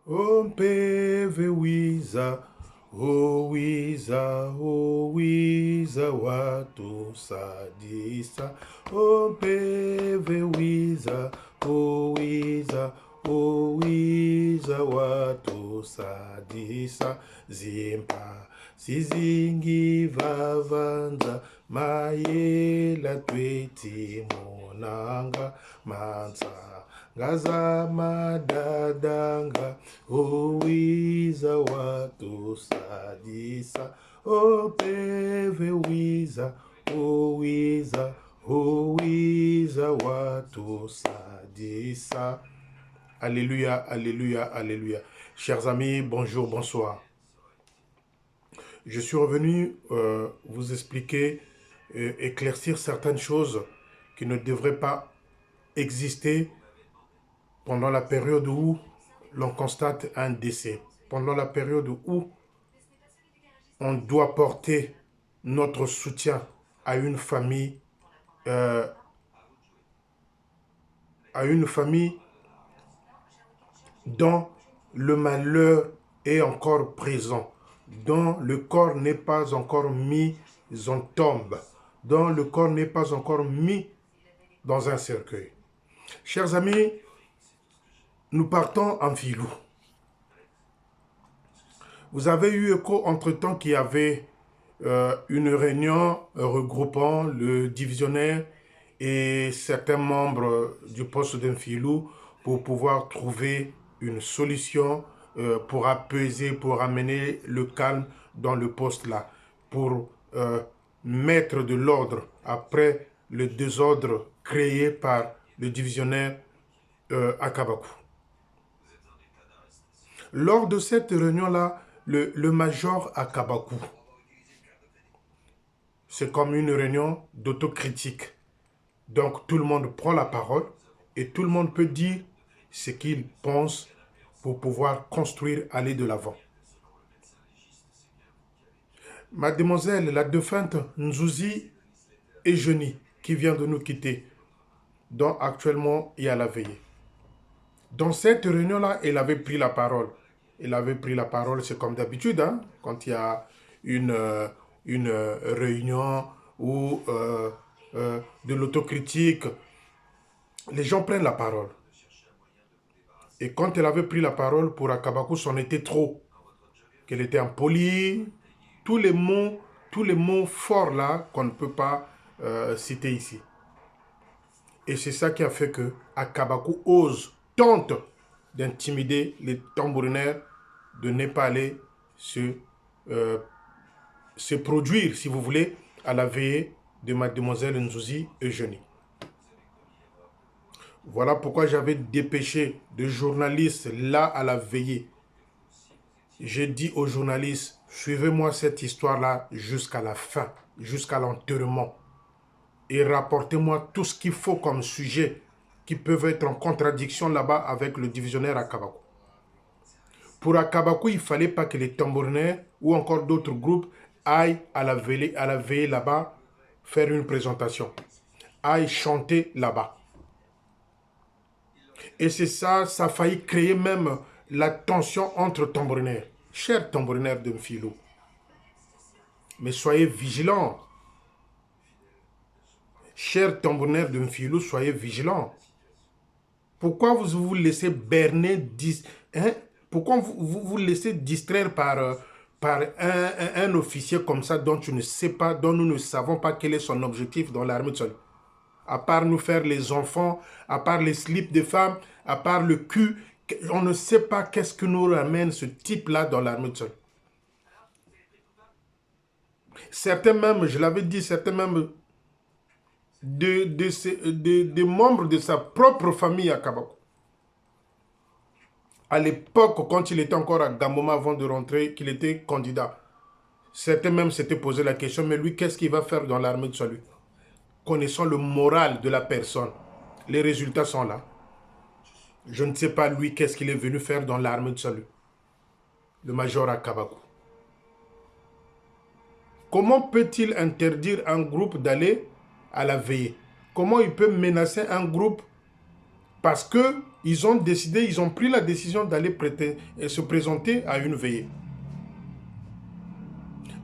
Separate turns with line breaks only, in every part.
Ompeve wiza, o wiza, o wiza watu sadisa. Ompeve wiza, o wiza, o wiza watu sadisa. Zimpa, sizingi vavanza, mayela tweti monanga, mansa. Gaza madadanga, owiza watu sadisa, opeve wiza, owiza, owiza watu sadisa. Alléluia, alléluia, alléluia. Chers amis, bonjour, bonsoir. Je suis revenu vous expliquer, éclaircir certaines choses qui ne devraient pas exister pendant la période où l'on constate un décès, pendant la période où on doit porter notre soutien à une famille, euh, dont le malheur est encore présent, dont le corps n'est pas encore mis en tombe, dont le corps n'est pas encore mis dans un cercueil. Chers amis, nous partons en filou. Vous avez eu écho entre-temps qu'il y avait une réunion regroupant le divisionnaire et certains membres du poste d'un filou pour pouvoir trouver une solution pour apaiser, pour amener le calme dans le poste là, pour mettre de l'ordre après le désordre créé par le divisionnaire à Kabakou. Lors de cette réunion-là, le major à Kabakou, c'est comme une réunion d'autocritique. Donc tout le monde prend la parole et tout le monde peut dire ce qu'il pense pour pouvoir construire, aller de l'avant. Mademoiselle, la défunte Nzouzi Ejeni, qui vient de nous quitter, dont actuellement il y a la veillée. Dans cette réunion-là, elle avait pris la parole. Elle avait pris la parole, c'est comme d'habitude, hein, quand il y a une réunion ou de l'autocritique, les gens prennent la parole. Et quand elle avait pris la parole pour Akabakou, c'en était trop. Qu'elle était impolie, tous les mots forts là qu'on ne peut pas citer ici. Et c'est ça qui a fait que Akabakou tente d'intimider les tambourinaires de ne pas aller se produire, si vous voulez, à la veillée de mademoiselle Nzouzi Eugénie. Voilà pourquoi j'avais dépêché de journalistes là à la veillée. J'ai dit aux journalistes, suivez-moi cette histoire-là jusqu'à la fin, jusqu'à l'enterrement. Et rapportez-moi tout ce qu'il faut comme sujet qui peuvent être en contradiction là-bas avec le divisionnaire à Kabakou. Pour Akabakou, il ne fallait pas que les tambourinaires ou encore d'autres groupes aillent à la veillée là-bas faire une présentation, aillent chanter là-bas. Et c'est ça, ça a failli créer même la tension entre tambourinaires. Chers tambourinaires de Mfilou, mais soyez vigilants. Chers tambourinaires de Mfilou, soyez vigilants. Pourquoi vous vous laissez berner, pourquoi vous laissez distraire par un officier comme ça dont tu ne sais pas, dont nous ne savons pas quel est son objectif dans l'armée de salut? À part nous faire les enfants, à part les slips de femmes, à part le cul, on ne sait pas qu'est-ce que nous ramène ce type-là dans l'armée de salut. Certains même, je l'avais dit, certains même des membres de sa propre famille à Kabakou. À l'époque, quand il était encore à Gamboma avant de rentrer, qu'il était candidat, certains même s'étaient posé la question, mais lui, qu'est-ce qu'il va faire dans l'armée de salut? Connaissant le moral de la personne, les résultats sont là. Je ne sais pas lui, qu'est-ce qu'il est venu faire dans l'armée de salut. Le major à Kabakou. Comment peut-il interdire un groupe d'aller à la veillée? Comment il peut menacer un groupe Parce qu'ils ont décidé, ils ont pris la décision d'aller se présenter à une veillée.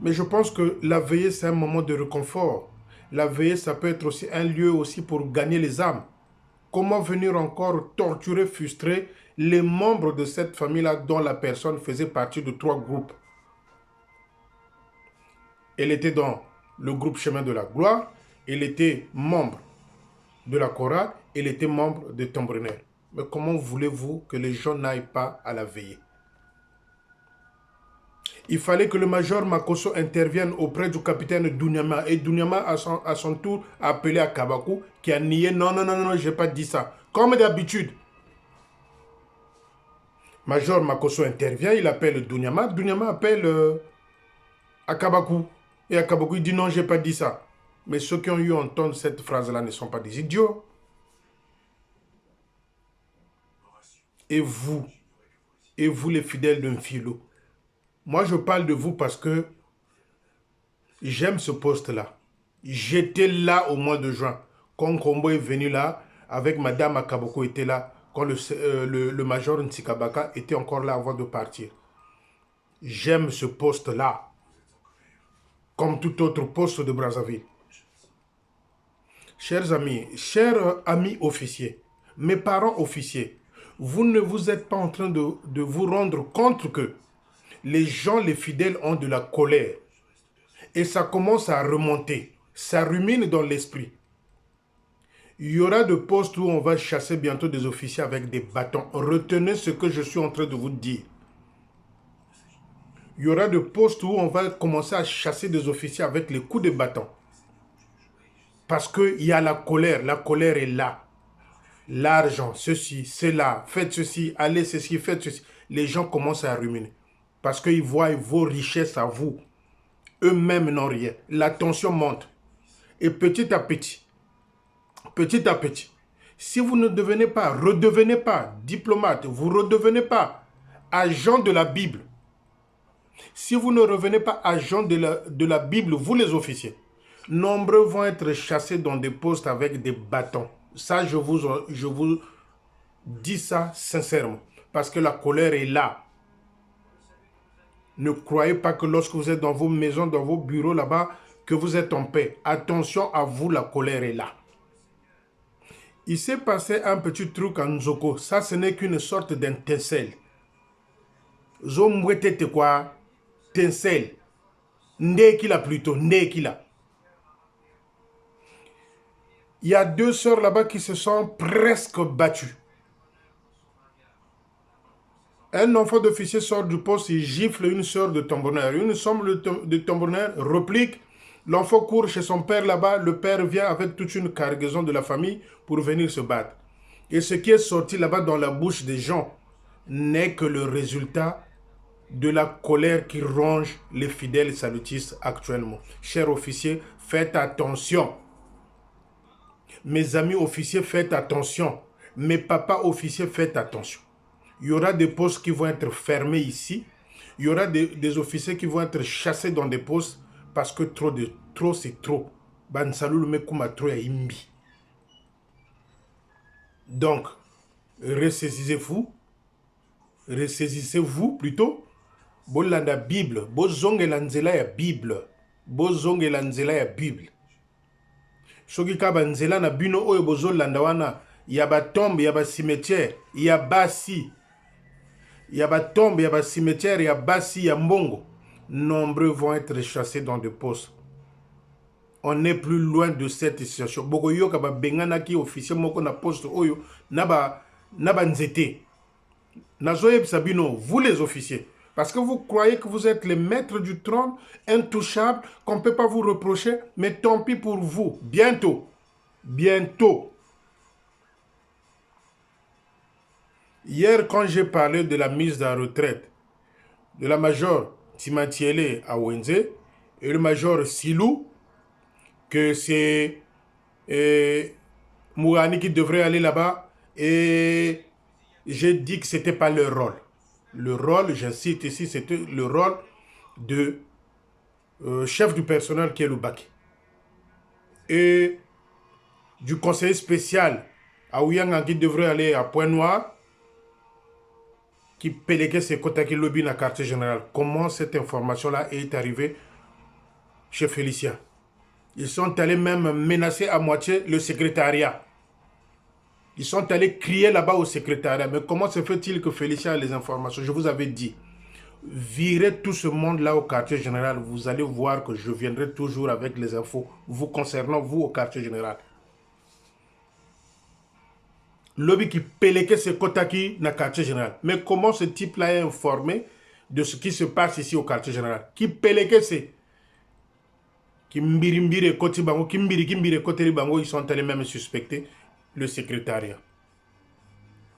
Mais je pense que la veillée, c'est un moment de réconfort. La veillée, ça peut être aussi un lieu aussi pour gagner les âmes. Comment venir encore torturer, frustrer les membres de cette famille-là dont la personne faisait partie de 3 groupes. Elle était dans le groupe Chemin de la Gloire, elle était membre de la chorale, elle était membre de Tambrenaire. Mais comment voulez-vous que les gens n'aillent pas à la veillée? Il fallait que le major Makosso intervienne auprès du capitaine Dunyama. Et Dunyama, à son tour, a appelé à Kabakou, qui a nié. Non, non, non, non, je n'ai pas dit ça. Comme d'habitude. Major Makosso intervient, il appelle Dunyama. Dunyama appelle Akabakou. Et Akabakou, il dit non, je n'ai pas dit ça. Mais ceux qui ont eu à entendre cette phrase-là ne sont pas des idiots. Et vous les fidèles d'un philo, moi je parle de vous parce que j'aime ce poste-là. J'étais là au mois de juin. Quand Kombo est venu là, avec Madame Akaboko était là, quand le major Ntikabaka était encore là avant de partir. J'aime ce poste-là, comme tout autre poste de Brazzaville. Chers amis officiers, mes parents officiers, vous ne vous êtes pas en train de vous rendre compte que les gens, les fidèles, ont de la colère. Et ça commence à remonter. Ça rumine dans l'esprit. Il y aura des postes où on va chasser bientôt des officiers avec des bâtons. Retenez ce que je suis en train de vous dire. Il y aura des postes où on va commencer à chasser des officiers avec les coups de bâton. Parce qu'il y a la colère est là. L'argent, ceci, cela, faites ceci, allez ceci, faites ceci. Les gens commencent à ruminer. Parce qu'ils voient vos richesses à vous. Eux-mêmes n'ont rien. La tension monte. Et petit à petit, si vous ne redevenez pas diplomate, vous ne redevenez pas agent de la Bible. Si vous ne revenez pas agent de la Bible, vous les officiers, nombreux vont être chassés dans des postes avec des bâtons. Ça, je vous dis ça sincèrement. Parce que la colère est là. Ne croyez pas que lorsque vous êtes dans vos maisons, dans vos bureaux là-bas, que vous êtes en paix. Attention à vous, la colère est là. Il s'est passé un petit truc en Nzoko. Ça, ce n'est qu'une sorte d'étincelle. Zomwete quoi? Tincelle. Ndekila plutôt. Ndekila. Il y a 2 sœurs là-bas qui se sont presque battues. Un enfant d'officier sort du poste, il gifle une sœur de tambourinaire. Une somme de tambourinaire replique. L'enfant court chez son père là-bas. Le père vient avec toute une cargaison de la famille pour venir se battre. Et ce qui est sorti là-bas dans la bouche des gens n'est que le résultat de la colère qui ronge les fidèles salutistes actuellement. Chers officiers, faites attention. Mes amis officiers, faites attention. Mes papas officiers, faites attention. Il y aura des postes qui vont être fermés ici. Il y aura des officiers qui vont être chassés dans des postes parce que trop c'est trop. Donc, ressaisissez-vous plutôt. Bolanda Bible, bozongela nzela ya Bible. Bozongela nzela ya Bible. Soki kaba nzela na bino oyo bozolanda wana ya batombe ya cimetière, ya basi. Ya batombe ya cimetière, ya basi ya mbongo. Nombreux vont être chassés dans des postes. On n'est plus loin de cette situation. Boko yoka ba bengana ki officier moko na poste oyo naba nzete. Nazoye Sabino, vous les officiers, parce que vous croyez que vous êtes les maîtres du trône, intouchables, qu'on ne peut pas vous reprocher, mais tant pis pour vous. Bientôt. Bientôt. Hier, quand j'ai parlé de la mise en retraite de la major Timatiele à Wenze et le major Silou, que c'est Mourani qui devrait aller là-bas, et j'ai dit que ce n'était pas leur rôle. Le rôle, j'incite ici, c'était le rôle de chef du personnel qui est le BAC. Et du conseiller spécial Aouyanga qui devrait aller à Point-Noir, qui péléguait ses Kotaki Lobby dans le quartier général. Comment cette information-là est arrivée chez Félicia? Ils sont allés même menacer à moitié le secrétariat. Ils sont allés crier là-bas au secrétariat. Mais comment se fait-il que Félicia a les informations? Je vous avais dit, virez tout ce monde-là au quartier général. Vous allez voir que je viendrai toujours avec les infos vous concernant, vous au quartier général. Lobby qui péléquait ses Kotaki dans le quartier général. Mais comment ce type-là est informé de ce qui se passe ici au quartier général? Qui péléquait c'est Kimbiri Koti Bango, Kimbiri Koteri Bango, ils sont allés même suspecter le secrétariat.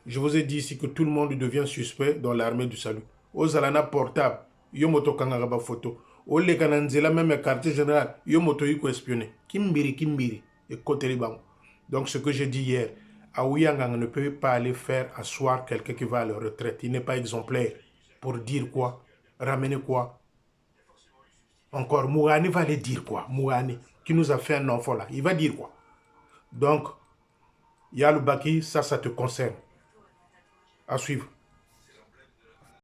Je vous ai dit ici que tout le monde devient suspect dans l'armée du salut. Ozalana portable, yomoto kangaba photo. Ole kananzela même quartier général, yomoto yiko espionné. Kimbiri et Koteri Bango. Donc ce que j'ai dit hier, Aouyanga ne peut pas aller faire asseoir quelqu'un qui va à la retraite. Il n'est pas exemplaire. Pour dire quoi? Ramener quoi? Encore, Mourani va aller dire quoi? Mourani, qui nous a fait un enfant là, il va dire quoi? Donc, Yalou Baki, ça te concerne. À suivre.